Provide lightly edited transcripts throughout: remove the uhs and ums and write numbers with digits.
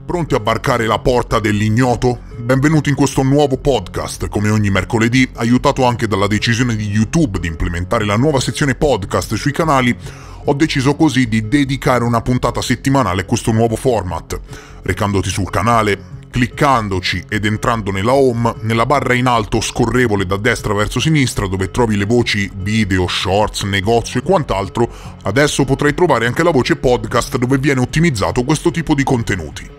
Pronti a varcare la porta dell'ignoto? Benvenuti in questo nuovo podcast, come ogni mercoledì, aiutato anche dalla decisione di YouTube di implementare la nuova sezione podcast sui canali. Ho deciso così di dedicare una puntata settimanale a questo nuovo format, recandoti sul canale, cliccandoci ed entrando nella home, nella barra in alto scorrevole da destra verso sinistra dove trovi le voci video, shorts, negozio e quant'altro. Adesso potrai trovare anche la voce podcast dove viene ottimizzato questo tipo di contenuti.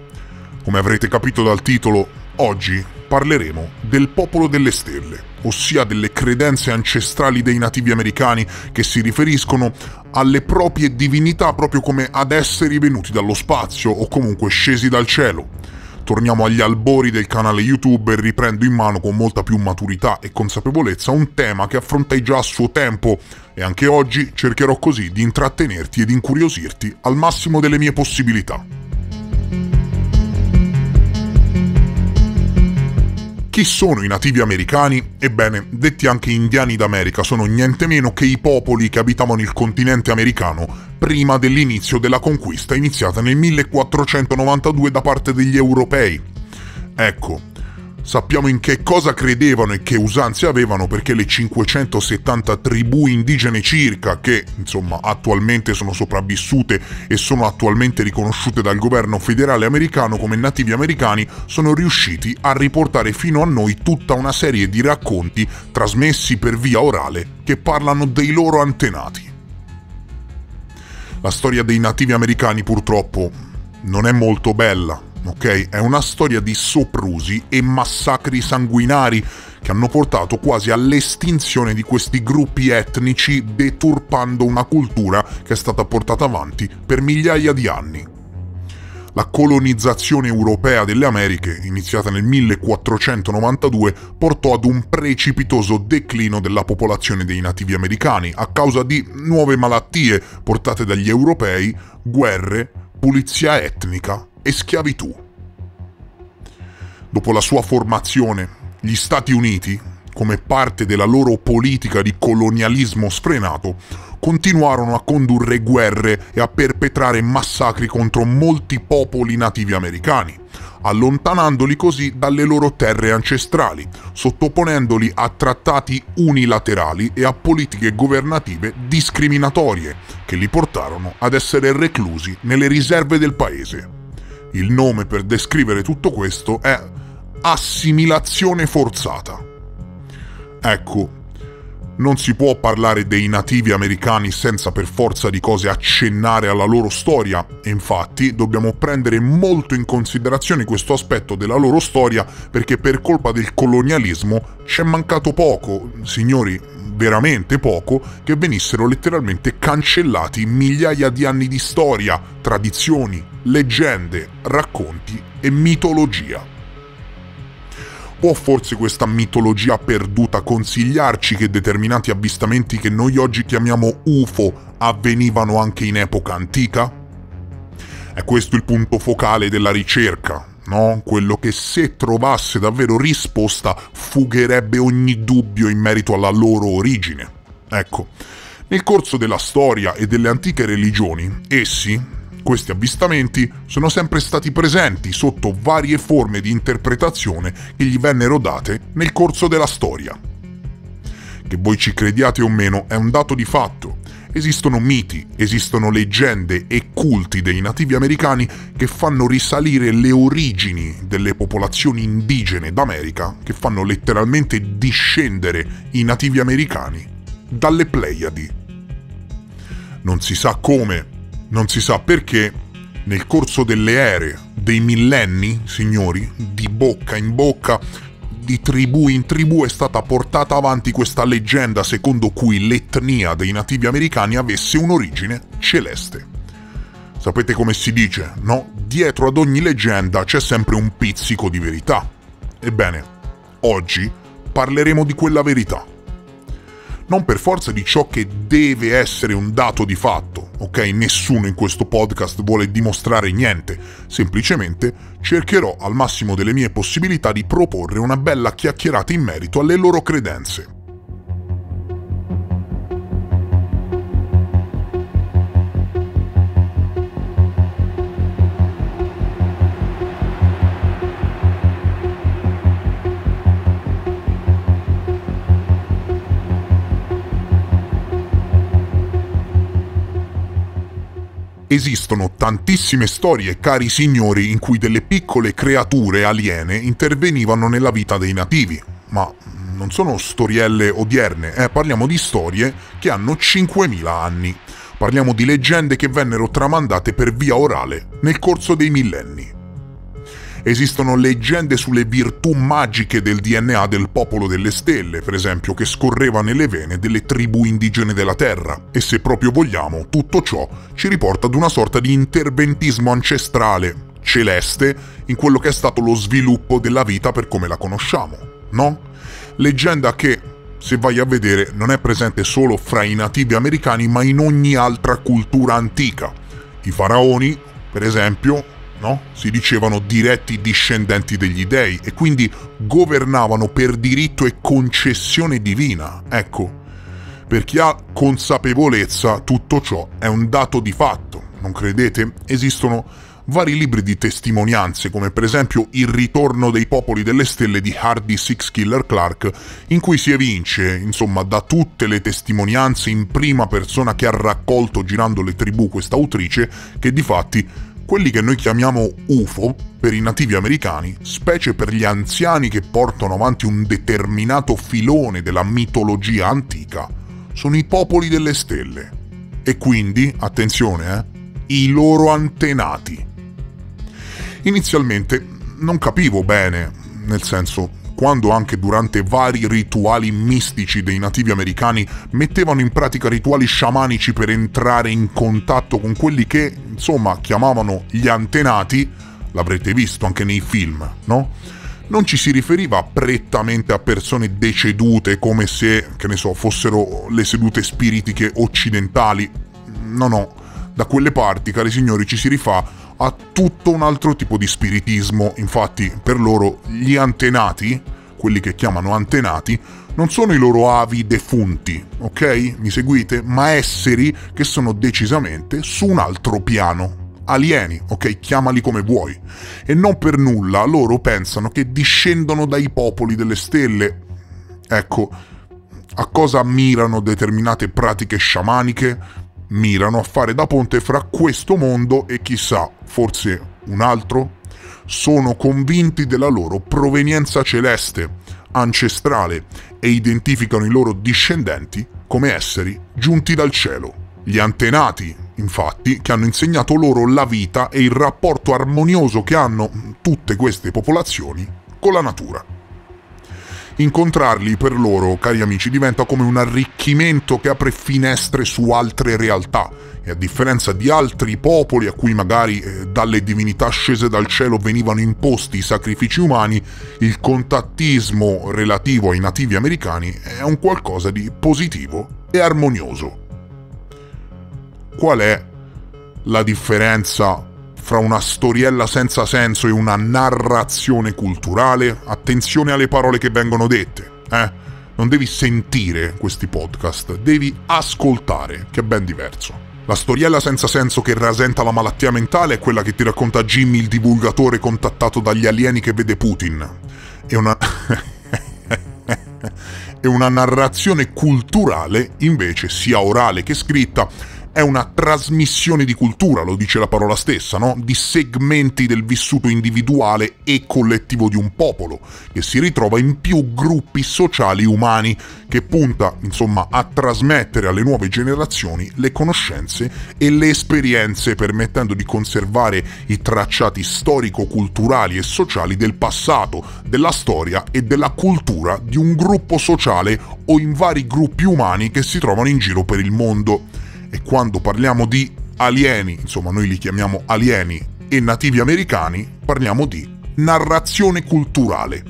Come avrete capito dal titolo, oggi parleremo del popolo delle stelle, ossia delle credenze ancestrali dei nativi americani che si riferiscono alle proprie divinità proprio come ad esseri venuti dallo spazio o comunque scesi dal cielo. Torniamo agli albori del canale YouTube e riprendo in mano con molta più maturità e consapevolezza un tema che affrontai già a suo tempo e anche oggi cercherò così di intrattenerti ed incuriosirti al massimo delle mie possibilità. Chi sono i nativi americani? Ebbene, detti anche indiani d'America, sono niente meno che i popoli che abitavano il continente americano prima dell'inizio della conquista iniziata nel 1492 da parte degli europei. Ecco, sappiamo in che cosa credevano e che usanze avevano perché le 570 tribù indigene circa, che insomma attualmente sono sopravvissute e sono attualmente riconosciute dal governo federale americano come nativi americani, sono riusciti a riportare fino a noi tutta una serie di racconti trasmessi per via orale che parlano dei loro antenati. La storia dei nativi americani purtroppo non è molto bella. Ok, è una storia di soprusi e massacri sanguinari che hanno portato quasi all'estinzione di questi gruppi etnici, deturpando una cultura che è stata portata avanti per migliaia di anni. La colonizzazione europea delle Americhe, iniziata nel 1492, portò ad un precipitoso declino della popolazione dei nativi americani a causa di nuove malattie portate dagli europei, guerre, pulizia etnica e schiavitù. Dopo la sua formazione, gli Stati Uniti, come parte della loro politica di colonialismo sfrenato, continuarono a condurre guerre e a perpetrare massacri contro molti popoli nativi americani, allontanandoli così dalle loro terre ancestrali, sottoponendoli a trattati unilaterali e a politiche governative discriminatorie che li portarono ad essere reclusi nelle riserve del paese. Il nome per descrivere tutto questo è assimilazione forzata. Ecco, non si può parlare dei nativi americani senza per forza di cose accennare alla loro storia, e infatti dobbiamo prendere molto in considerazione questo aspetto della loro storia perché per colpa del colonialismo c'è mancato poco, signori, veramente poco, che venissero letteralmente cancellati migliaia di anni di storia, tradizioni, leggende, racconti e mitologia. Può forse questa mitologia perduta consigliarci che determinati avvistamenti che noi oggi chiamiamo UFO avvenivano anche in epoca antica? È questo il punto focale della ricerca, no? Quello che se trovasse davvero risposta fugherebbe ogni dubbio in merito alla loro origine. Ecco, nel corso della storia e delle antiche religioni, questi avvistamenti sono sempre stati presenti sotto varie forme di interpretazione che gli vennero date nel corso della storia. Che voi ci crediate o meno è un dato di fatto. Esistono miti, esistono leggende e culti dei nativi americani che fanno risalire le origini delle popolazioni indigene d'America, che fanno letteralmente discendere i nativi americani dalle Pleiadi. Non si sa come, non si sa perché, nel corso delle ere, dei millenni, signori, di bocca in bocca, di tribù in tribù è stata portata avanti questa leggenda secondo cui l'etnia dei nativi americani avesse un'origine celeste. Sapete come si dice, no? Dietro ad ogni leggenda c'è sempre un pizzico di verità. Ebbene, oggi parleremo di quella verità. Non per forza di ciò che deve essere un dato di fatto, ok? Nessuno in questo podcast vuole dimostrare niente, semplicemente cercherò al massimo delle mie possibilità di proporre una bella chiacchierata in merito alle loro credenze. Esistono tantissime storie, cari signori, in cui delle piccole creature aliene intervenivano nella vita dei nativi, ma non sono storielle odierne, parliamo di storie che hanno 5.000 anni. Parliamo di leggende che vennero tramandate per via orale nel corso dei millenni. Esistono leggende sulle virtù magiche del DNA del popolo delle stelle, per esempio, che scorreva nelle vene delle tribù indigene della Terra. E se proprio vogliamo, tutto ciò ci riporta ad una sorta di interventismo ancestrale, celeste, in quello che è stato lo sviluppo della vita per come la conosciamo, no? Leggenda che, se vai a vedere, non è presente solo fra i nativi americani, ma in ogni altra cultura antica. I faraoni, per esempio, no? Si dicevano diretti discendenti degli dei e quindi governavano per diritto e concessione divina. Ecco, per chi ha consapevolezza, tutto ciò è un dato di fatto, non credete? Esistono vari libri di testimonianze, come per esempio Il ritorno dei popoli delle stelle di Hardy Six Killer Clark, in cui si evince, insomma, da tutte le testimonianze in prima persona che ha raccolto girando le tribù questa autrice, che difatti quelli che noi chiamiamo UFO per i nativi americani, specie per gli anziani che portano avanti un determinato filone della mitologia antica, sono i popoli delle stelle. E quindi, attenzione, i loro antenati. Inizialmente non capivo bene, nel senso, quando anche durante vari rituali mistici dei nativi americani mettevano in pratica rituali sciamanici per entrare in contatto con quelli che, insomma, chiamavano gli antenati, l'avrete visto anche nei film, no? Non ci si riferiva prettamente a persone decedute come se, che ne so, fossero le sedute spiritiche occidentali. No, da quelle parti, cari signori, ci si rifà a tutto un altro tipo di spiritismo. Infatti, per loro, gli antenati, quelli che chiamano antenati, non sono i loro avi defunti, ok? Mi seguite? Ma esseri che sono decisamente su un altro piano. Alieni, ok? Chiamali come vuoi. E non per nulla loro pensano che discendono dai popoli delle stelle. Ecco, a cosa mirano determinate pratiche sciamaniche? Mirano a fare da ponte fra questo mondo e chissà, forse un altro? Sono convinti della loro provenienza celeste, ancestrale, e identificano i loro discendenti come esseri giunti dal cielo. Gli antenati, infatti, che hanno insegnato loro la vita e il rapporto armonioso che hanno tutte queste popolazioni con la natura. Incontrarli per loro, cari amici, diventa come un arricchimento che apre finestre su altre realtà, e a differenza di altri popoli a cui magari dalle divinità scese dal cielo venivano imposti i sacrifici umani, il contattismo relativo ai nativi americani è un qualcosa di positivo e armonioso. Qual è la differenza fra una storiella senza senso e una narrazione culturale? Attenzione alle parole che vengono dette, Non devi sentire questi podcast, devi ascoltare, che è ben diverso. La storiella senza senso che rasenta la malattia mentale è quella che ti racconta Jimmy, il divulgatore contattato dagli alieni che vede Putin. È una... e una narrazione culturale, invece, sia orale che scritta, è una trasmissione di cultura, lo dice la parola stessa, no? Di segmenti del vissuto individuale e collettivo di un popolo, che si ritrova in più gruppi sociali umani, che punta, insomma, a trasmettere alle nuove generazioni le conoscenze e le esperienze, permettendo di conservare i tracciati storico-culturali e sociali del passato, della storia e della cultura di un gruppo sociale o in vari gruppi umani che si trovano in giro per il mondo. E quando parliamo di alieni, insomma noi li chiamiamo alieni, e nativi americani, parliamo di narrazione culturale.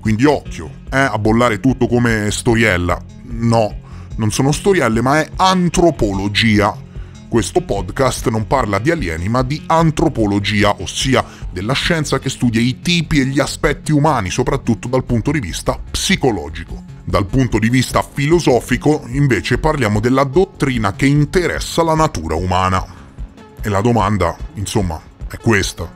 Quindi occhio, a bollare tutto come storiella. No, non sono storielle, ma è antropologia. Questo podcast non parla di alieni, ma di antropologia, ossia della scienza che studia i tipi e gli aspetti umani, soprattutto dal punto di vista psicologico. Dal punto di vista filosofico, invece, parliamo della dottrina che interessa la natura umana. E la domanda, insomma, è questa.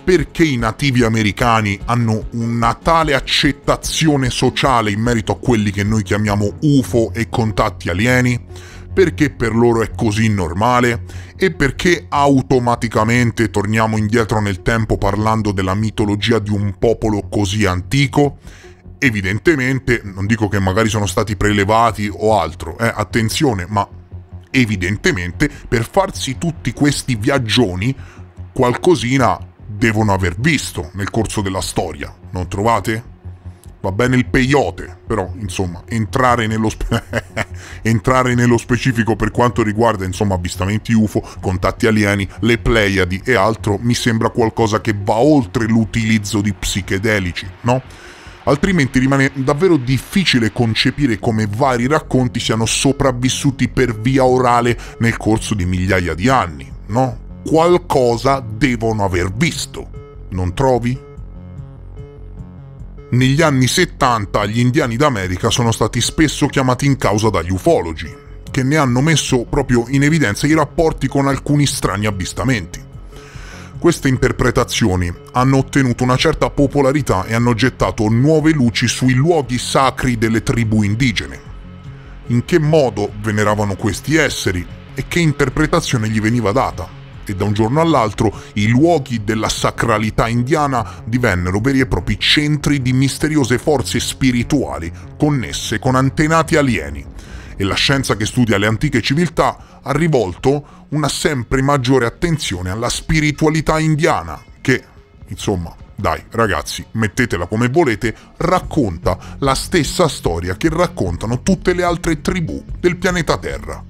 Perché i nativi americani hanno una tale accettazione sociale in merito a quelli che noi chiamiamo UFO e contatti alieni? Perché per loro è così normale? E perché automaticamente torniamo indietro nel tempo parlando della mitologia di un popolo così antico? Evidentemente, non dico che magari sono stati prelevati o altro, attenzione, ma evidentemente per farsi tutti questi viaggioni qualcosina devono aver visto nel corso della storia, non trovate? Va bene il peyote, però insomma entrare nello specifico per quanto riguarda insomma avvistamenti UFO, contatti alieni, le Pleiadi e altro mi sembra qualcosa che va oltre l'utilizzo di psichedelici, no? Altrimenti rimane davvero difficile concepire come vari racconti siano sopravvissuti per via orale nel corso di migliaia di anni, no? Qualcosa devono aver visto, non trovi? Negli anni 70 gli indiani d'America sono stati spesso chiamati in causa dagli ufologi, che ne hanno messo proprio in evidenza i rapporti con alcuni strani avvistamenti. Queste interpretazioni hanno ottenuto una certa popolarità e hanno gettato nuove luci sui luoghi sacri delle tribù indigene. In che modo veneravano questi esseri e che interpretazione gli veniva data? E da un giorno all'altro i luoghi della sacralità indiana divennero veri e propri centri di misteriose forze spirituali connesse con antenati alieni, e la scienza che studia le antiche civiltà ha rivolto una sempre maggiore attenzione alla spiritualità indiana che, insomma, dai ragazzi, mettetela come volete, racconta la stessa storia che raccontano tutte le altre tribù del pianeta Terra.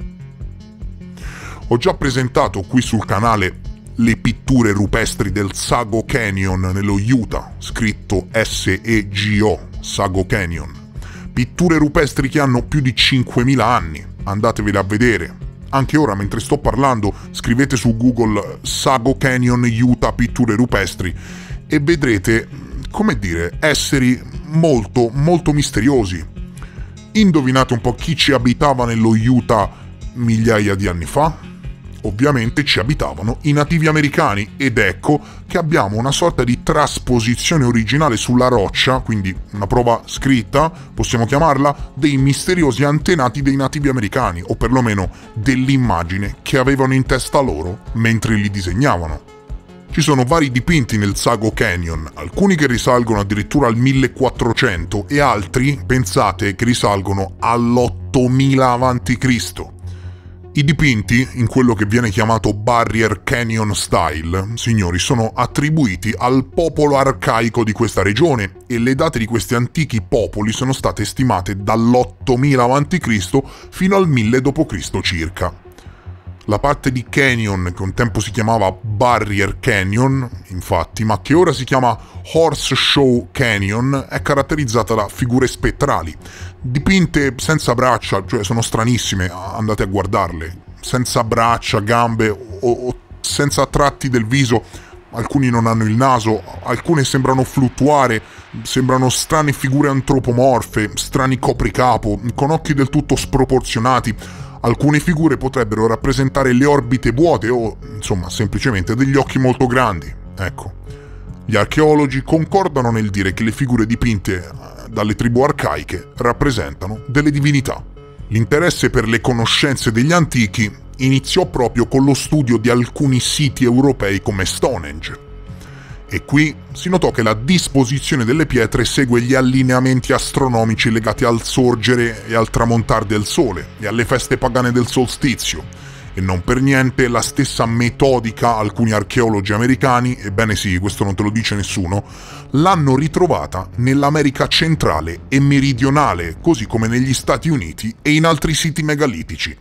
Ho già presentato qui sul canale le pitture rupestri del Sago Canyon nello Utah, scritto S-E-G-O, Sago Canyon. Pitture rupestri che hanno più di 5.000 anni, andatevele a vedere. Anche ora, mentre sto parlando, scrivete su Google Sago Canyon Utah pitture rupestri e vedrete, come dire, esseri molto, molto misteriosi. Indovinate un po' chi ci abitava nello Utah migliaia di anni fa? Ovviamente ci abitavano i nativi americani, ed ecco che abbiamo una sorta di trasposizione originale sulla roccia, quindi una prova scritta, possiamo chiamarla, dei misteriosi antenati dei nativi americani, o perlomeno dell'immagine che avevano in testa loro mentre li disegnavano. Ci sono vari dipinti nel Sago Canyon, alcuni che risalgono addirittura al 1400 e altri, pensate, che risalgono all'8000 a.C. I dipinti, in quello che viene chiamato Barrier Canyon Style, signori, sono attribuiti al popolo arcaico di questa regione e le date di questi antichi popoli sono state stimate dall'8000 a.C. fino al 1000 d.C. circa. La parte di Canyon, che un tempo si chiamava Barrier Canyon, infatti, ma che ora si chiama Horse Show Canyon, è caratterizzata da figure spettrali, dipinte senza braccia, cioè sono stranissime, andate a guardarle, senza braccia, gambe o senza tratti del viso. Alcuni non hanno il naso, alcune sembrano fluttuare, sembrano strane figure antropomorfe, strani copricapo, con occhi del tutto sproporzionati. Alcune figure potrebbero rappresentare le orbite vuote o, insomma, semplicemente degli occhi molto grandi. Ecco. Gli archeologi concordano nel dire che le figure dipinte dalle tribù arcaiche rappresentano delle divinità. L'interesse per le conoscenze degli antichi iniziò proprio con lo studio di alcuni siti europei come Stonehenge. E qui si notò che la disposizione delle pietre segue gli allineamenti astronomici legati al sorgere e al tramontare del sole e alle feste pagane del solstizio, e non per niente la stessa metodica alcuni archeologi americani, ebbene sì, questo non te lo dice nessuno, l'hanno ritrovata nell'America centrale e meridionale, così come negli Stati Uniti e in altri siti megalitici.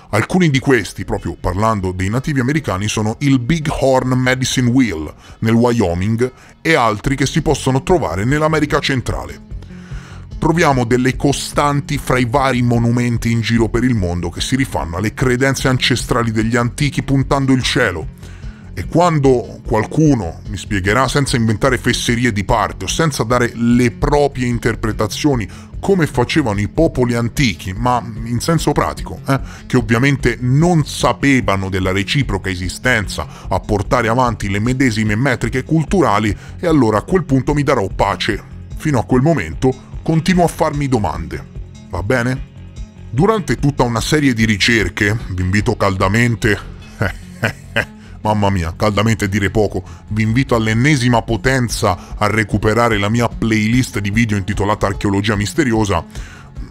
Alcuni di questi, proprio parlando dei nativi americani, sono il Big Horn Medicine Wheel nel Wyoming e altri che si possono trovare nell'America centrale. Troviamo delle costanti fra i vari monumenti in giro per il mondo che si rifanno alle credenze ancestrali degli antichi puntando il cielo. E quando qualcuno mi spiegherà, senza inventare fesserie di parte o senza dare le proprie interpretazioni, come facevano i popoli antichi, ma in senso pratico, che ovviamente non sapevano della reciproca esistenza a portare avanti le medesime metriche culturali, e allora a quel punto mi darò pace. Fino a quel momento continuo a farmi domande. Va bene? Durante tutta una serie di ricerche, vi invito caldamente, mamma mia, caldamente dire poco, vi invito all'ennesima potenza a recuperare la mia playlist di video intitolata Archeologia Misteriosa.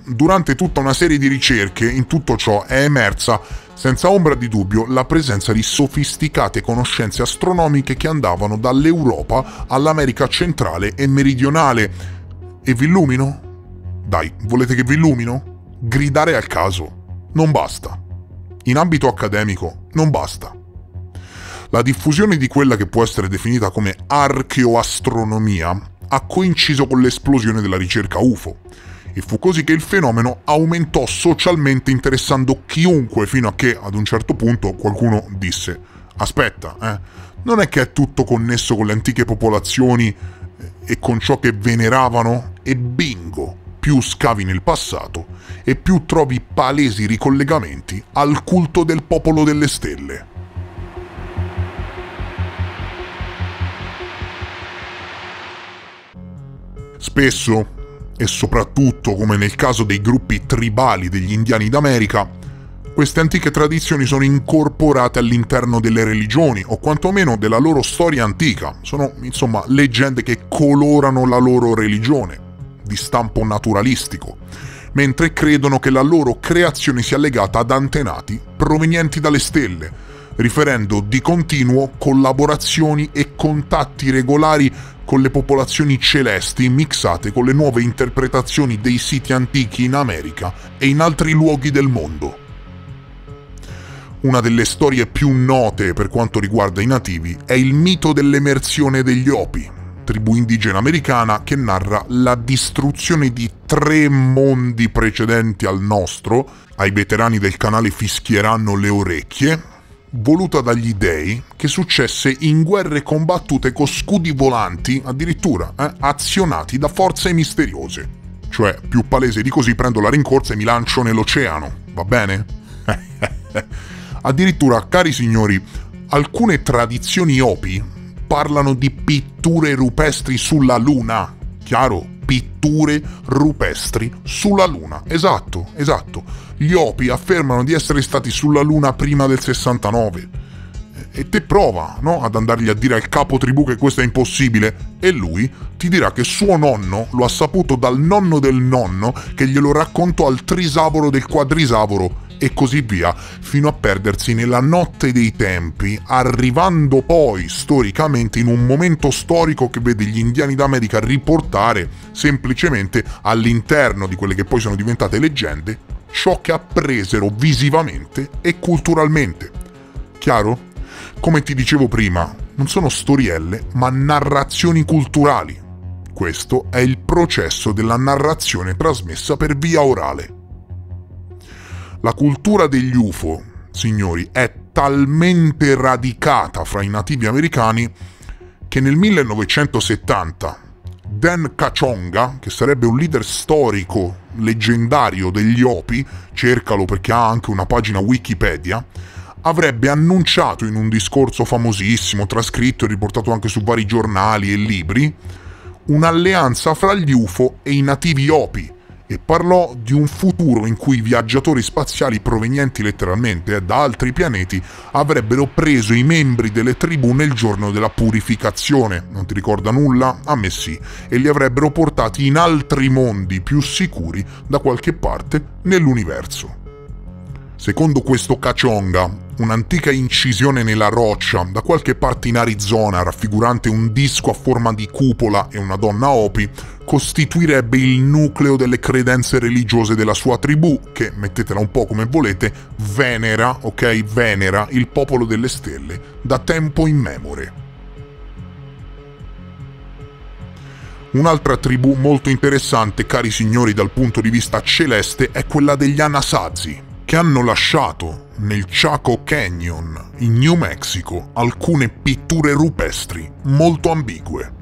Durante tutta una serie di ricerche, in tutto ciò è emersa senza ombra di dubbio la presenza di sofisticate conoscenze astronomiche che andavano dall'Europa all'America centrale e meridionale. E vi illumino? Dai, volete che vi illumino? Gridare al caso non basta. In ambito accademico non basta. La diffusione di quella che può essere definita come archeoastronomia ha coinciso con l'esplosione della ricerca UFO e fu così che il fenomeno aumentò socialmente, chiunque, fino a che ad un certo punto qualcuno disse: aspetta, non è che è tutto connesso con le antiche popolazioni e con ciò che veneravano? E bingo, più scavi nel passato e più trovi palesi ricollegamenti al culto del popolo delle stelle. Spesso, e soprattutto come nel caso dei gruppi tribali degli indiani d'America, queste antiche tradizioni sono incorporate all'interno delle religioni, o quantomeno della loro storia antica. Sono, insomma, leggende che colorano la loro religione, di stampo naturalistico, mentre credono che la loro creazione sia legata ad antenati provenienti dalle stelle, riferendo di continuo collaborazioni e contatti regolari con le popolazioni celesti mixate con le nuove interpretazioni dei siti antichi in America e in altri luoghi del mondo. Una delle storie più note per quanto riguarda i nativi è il mito dell'emersione degli Hopi, tribù indigena americana che narra la distruzione di 3 mondi precedenti al nostro. Ai veterani del canale fischieranno le orecchie, voluta dagli dei, che successe in guerre combattute con scudi volanti, addirittura azionati da forze misteriose. Cioè, più palese di così, prendo la rincorsa e mi lancio nell'oceano, va bene? Addirittura, cari signori, alcune tradizioni Hopi parlano di pitture rupestri sulla Luna. Chiaro? Pitture rupestri sulla Luna. Esatto. Gli Hopi affermano di essere stati sulla Luna prima del 69. E te prova, no, ad andargli a dire al capo tribù che questo è impossibile, e lui ti dirà che suo nonno lo ha saputo dal nonno del nonno, che glielo raccontò al trisavoro del quadrisavoro, e così via, fino a perdersi nella notte dei tempi, arrivando poi storicamente in un momento storico che vede gli indiani d'America riportare semplicemente all'interno di quelle che poi sono diventate leggende ciò che appresero visivamente e culturalmente. Chiaro? Come ti dicevo prima, non sono storielle, ma narrazioni culturali. Questo è il processo della narrazione trasmessa per via orale. La cultura degli UFO, signori, è talmente radicata fra i nativi americani che nel 1970 Dan Kachonga, che sarebbe un leader storico leggendario degli Hopi, cercalo perché ha anche una pagina Wikipedia, avrebbe annunciato in un discorso famosissimo, trascritto e riportato anche su vari giornali e libri, un'alleanza fra gli UFO e i nativi Hopi, e parlò di un futuro in cui i viaggiatori spaziali provenienti letteralmente da altri pianeti avrebbero preso i membri delle tribù nel giorno della purificazione. Non ti ricorda nulla? A me sì. E li avrebbero portati in altri mondi più sicuri da qualche parte nell'universo. Secondo questo Kachonga, un'antica incisione nella roccia da qualche parte in Arizona, raffigurante un disco a forma di cupola e una donna Hopi, costituirebbe il nucleo delle credenze religiose della sua tribù, che, mettetela un po' come volete, venera il popolo delle stelle da tempo immemore. Un'altra tribù molto interessante, cari signori, dal punto di vista celeste, è quella degli Anasazi, che hanno lasciato nel Chaco Canyon, in New Mexico, alcune pitture rupestri molto ambigue.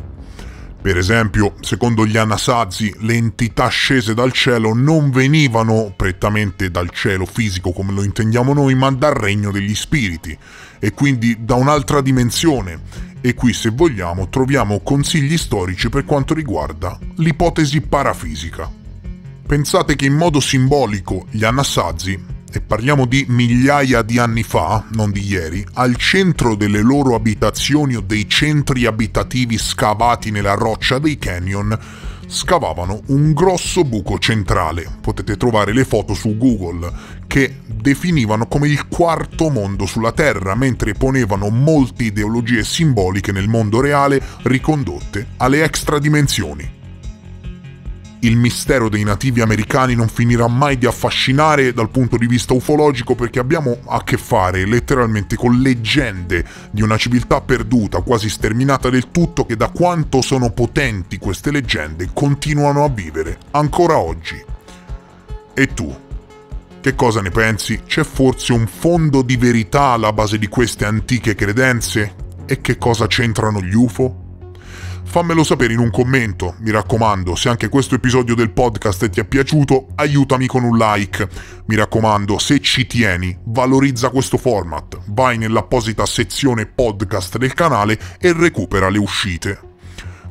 Per esempio, secondo gli Anasazi, le entità scese dal cielo non venivano prettamente dal cielo fisico come lo intendiamo noi, ma dal regno degli spiriti, e quindi da un'altra dimensione. E qui, se vogliamo, troviamo consigli storici per quanto riguarda l'ipotesi parafisica. Pensate che in modo simbolico gli Anasazi, e parliamo di migliaia di anni fa, non di ieri, al centro delle loro abitazioni o dei centri abitativi scavati nella roccia dei canyon, scavavano un grosso buco centrale, potete trovare le foto su Google, che definivano come il quarto mondo sulla Terra, mentre ponevano molte ideologie simboliche nel mondo reale ricondotte alle extradimensioni. Il mistero dei nativi americani non finirà mai di affascinare dal punto di vista ufologico, perché abbiamo a che fare letteralmente con leggende di una civiltà perduta, quasi sterminata del tutto, che da quanto sono potenti queste leggende continuano a vivere ancora oggi. E tu? Che cosa ne pensi? C'è forse un fondo di verità alla base di queste antiche credenze? E che cosa c'entrano gli UFO? Fammelo sapere in un commento, mi raccomando. Se anche questo episodio del podcast ti è piaciuto, aiutami con un like. Mi raccomando, se ci tieni, valorizza questo format, vai nell'apposita sezione podcast del canale e recupera le uscite.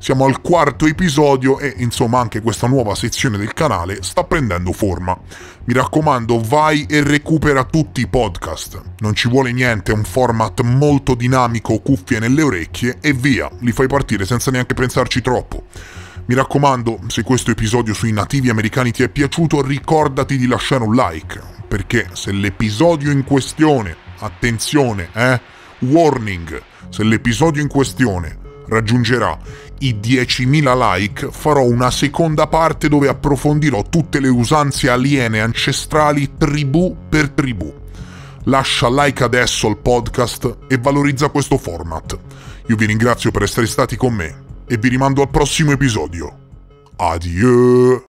Siamo al quarto episodio e insomma anche questa nuova sezione del canale sta prendendo forma. Mi raccomando, vai e recupera tutti i podcast. Non ci vuole niente, è un format molto dinamico, cuffie nelle orecchie e via, li fai partire senza neanche pensarci troppo. Mi raccomando, se questo episodio sui nativi americani ti è piaciuto, ricordati di lasciare un like, perché se l'episodio in questione, attenzione, warning, se l'episodio in questione raggiungerà i 10.000 like, farò una seconda parte dove approfondirò tutte le usanze aliene ancestrali tribù per tribù. Lascia like adesso al podcast e valorizza questo format. Io vi ringrazio per essere stati con me e vi rimando al prossimo episodio. Adieu!